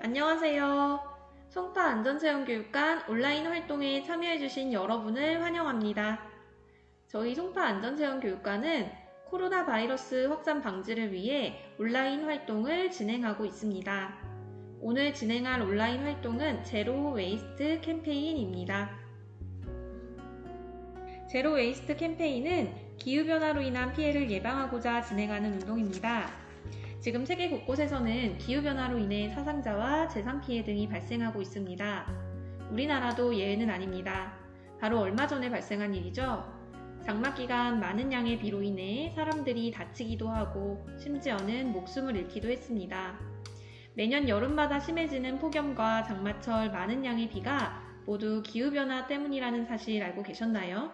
안녕하세요. 송파 안전체험교육관 온라인 활동에 참여해주신 여러분을 환영합니다. 저희 송파 안전체험교육관은 코로나 바이러스 확산 방지를 위해 온라인 활동을 진행하고 있습니다. 오늘 진행할 온라인 활동은 제로 웨이스트 캠페인입니다. 제로 웨이스트 캠페인은 기후변화로 인한 피해를 예방하고자 진행하는 운동입니다. 지금 세계 곳곳에서는 기후변화로 인해 사상자와 재산 피해 등이 발생하고 있습니다. 우리나라도 예외는 아닙니다. 바로 얼마 전에 발생한 일이죠. 장마 기간 많은 양의 비로 인해 사람들이 다치기도 하고 심지어는 목숨을 잃기도 했습니다. 매년 여름마다 심해지는 폭염과 장마철 많은 양의 비가 모두 기후변화 때문이라는 사실 알고 계셨나요?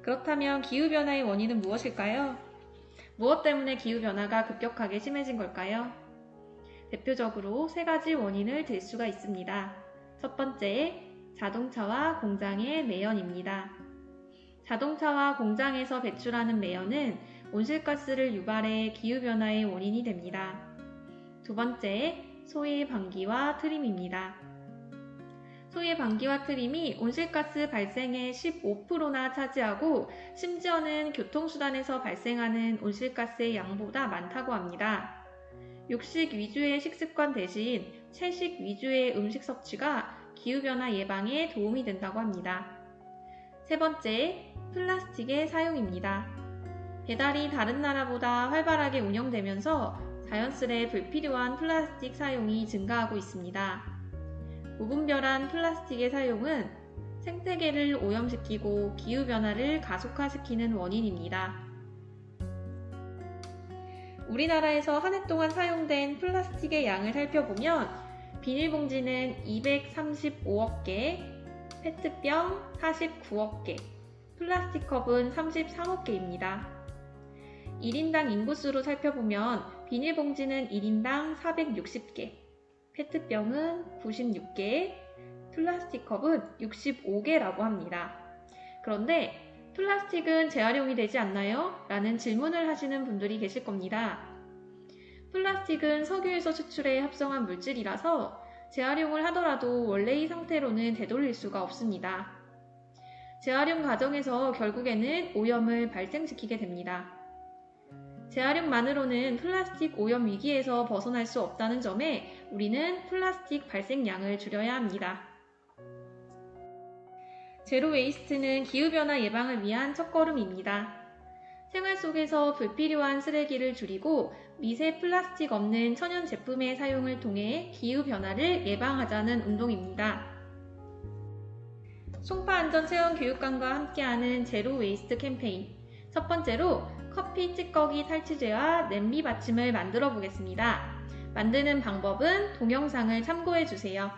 그렇다면 기후변화의 원인은 무엇일까요? 무엇 때문에 기후변화가 급격하게 심해진 걸까요? 대표적으로 세 가지 원인을 들 수가 있습니다. 첫 번째, 자동차와 공장의 매연입니다. 자동차와 공장에서 배출하는 매연은 온실가스를 유발해 기후변화의 원인이 됩니다. 두 번째, 소의 방귀와 트림입니다. 소의 방귀와 트림이 온실가스 발생의 15%나 차지하고 심지어는 교통수단에서 발생하는 온실가스의 양보다 많다고 합니다. 육식 위주의 식습관 대신 채식 위주의 음식 섭취가 기후변화 예방에 도움이 된다고 합니다. 세 번째, 플라스틱의 사용입니다. 배달이 다른 나라보다 활발하게 운영되면서 자연스레 불필요한 플라스틱 사용이 증가하고 있습니다. 무분별한 플라스틱의 사용은 생태계를 오염시키고 기후변화를 가속화시키는 원인입니다. 우리나라에서 한 해 동안 사용된 플라스틱의 양을 살펴보면 비닐봉지는 235억 개, 페트병 49억 개, 플라스틱 컵은 33억 개입니다. 1인당 인구수로 살펴보면 비닐봉지는 1인당 460개, 페트병은 96개, 플라스틱 컵은 65개라고 합니다. 그런데 플라스틱은 재활용이 되지 않나요? 라는 질문을 하시는 분들이 계실 겁니다. 플라스틱은 석유에서 추출해 합성한 물질이라서 재활용을 하더라도 원래의 상태로는 되돌릴 수가 없습니다. 재활용 과정에서 결국에는 오염을 발생시키게 됩니다. 재활용만으로는 플라스틱 오염 위기에서 벗어날 수 없다는 점에 우리는 플라스틱 발생량을 줄여야 합니다. 제로 웨이스트는 기후변화 예방을 위한 첫걸음입니다. 생활 속에서 불필요한 쓰레기를 줄이고 미세 플라스틱 없는 천연 제품의 사용을 통해 기후변화를 예방하자는 운동입니다. 송파 안전체험교육관과 함께하는 제로 웨이스트 캠페인. 첫 번째로 커피 찌꺼기 탈취제와 냄비 받침을 만들어 보겠습니다. 만드는 방법은 동영상을 참고해 주세요.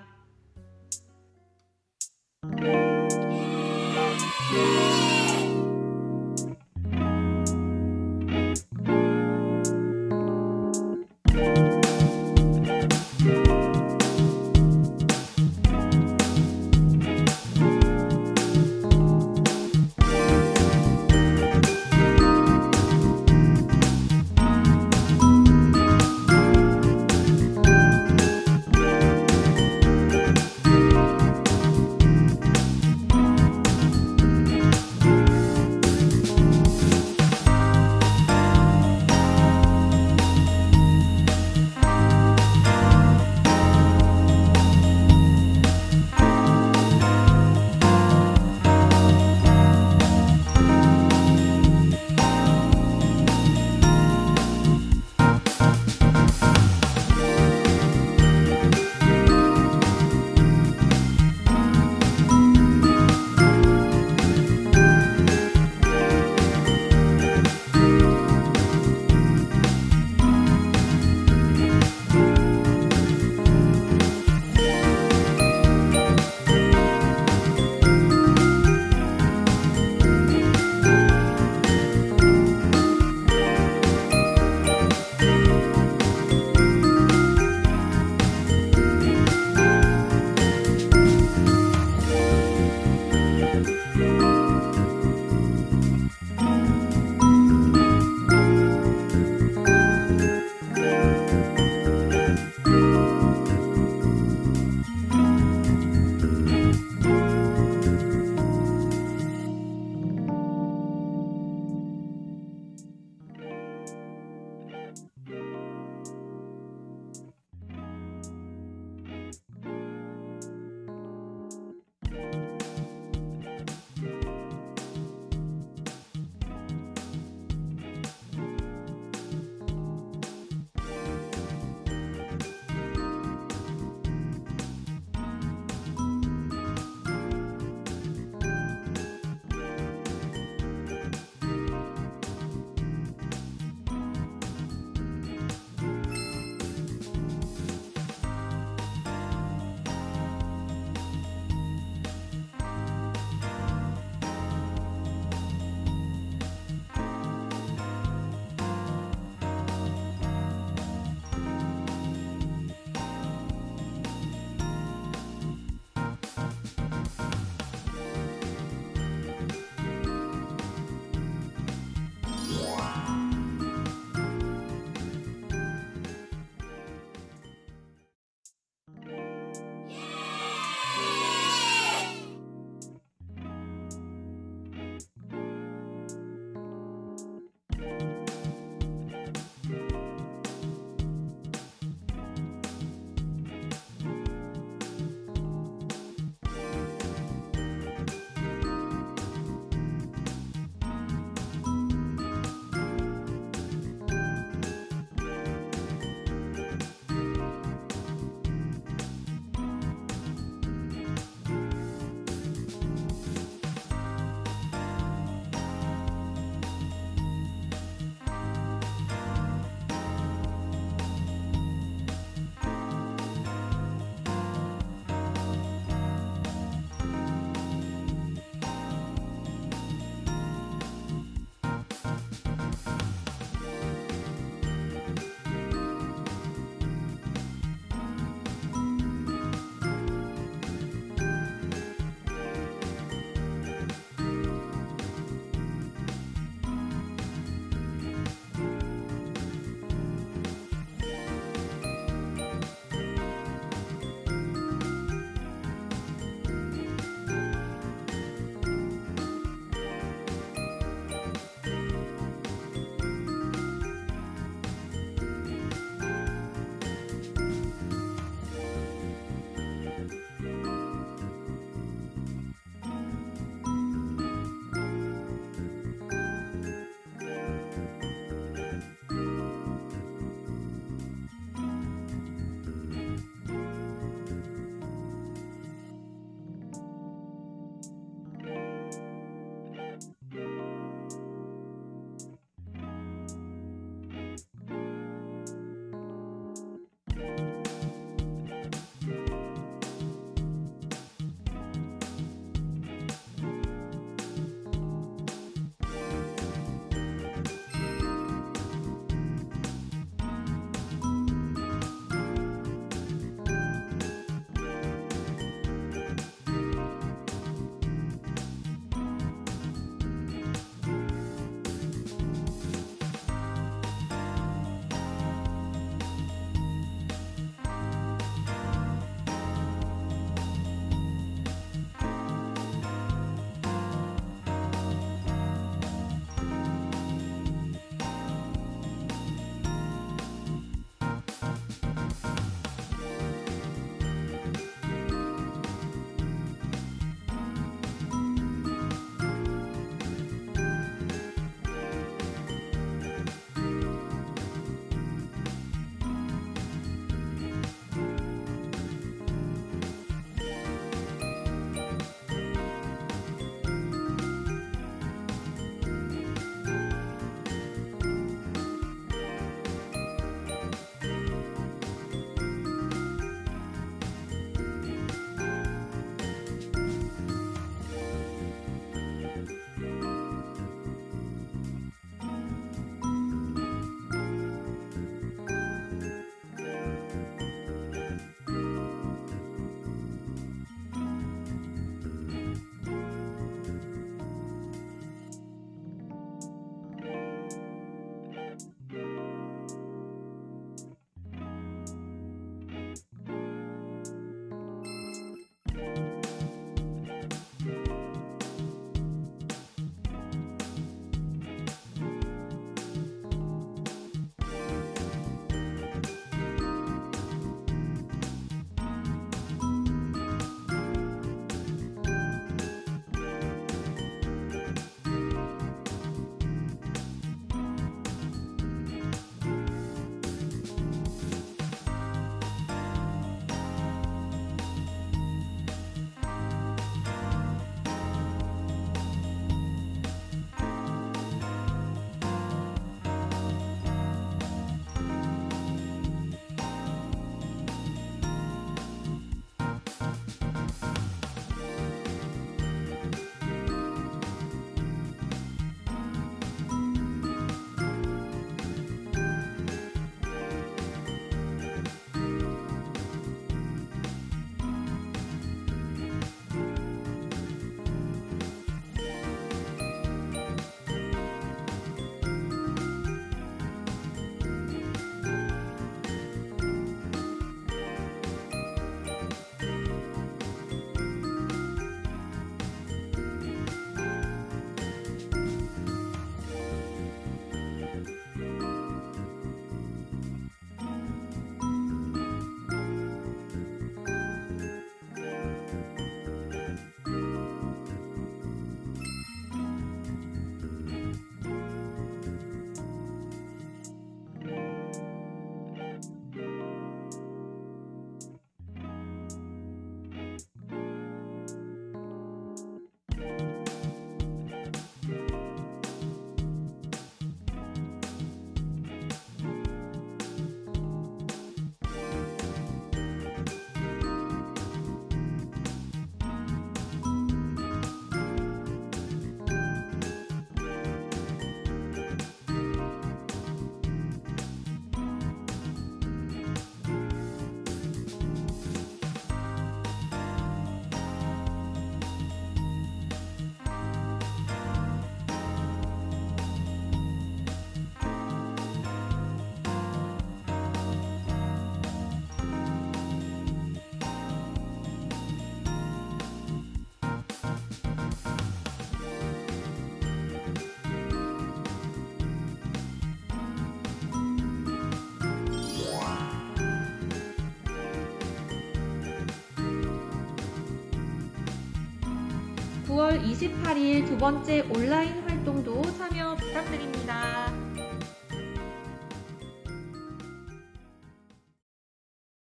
9월 28일 두 번째 온라인 활동도 참여 부탁드립니다.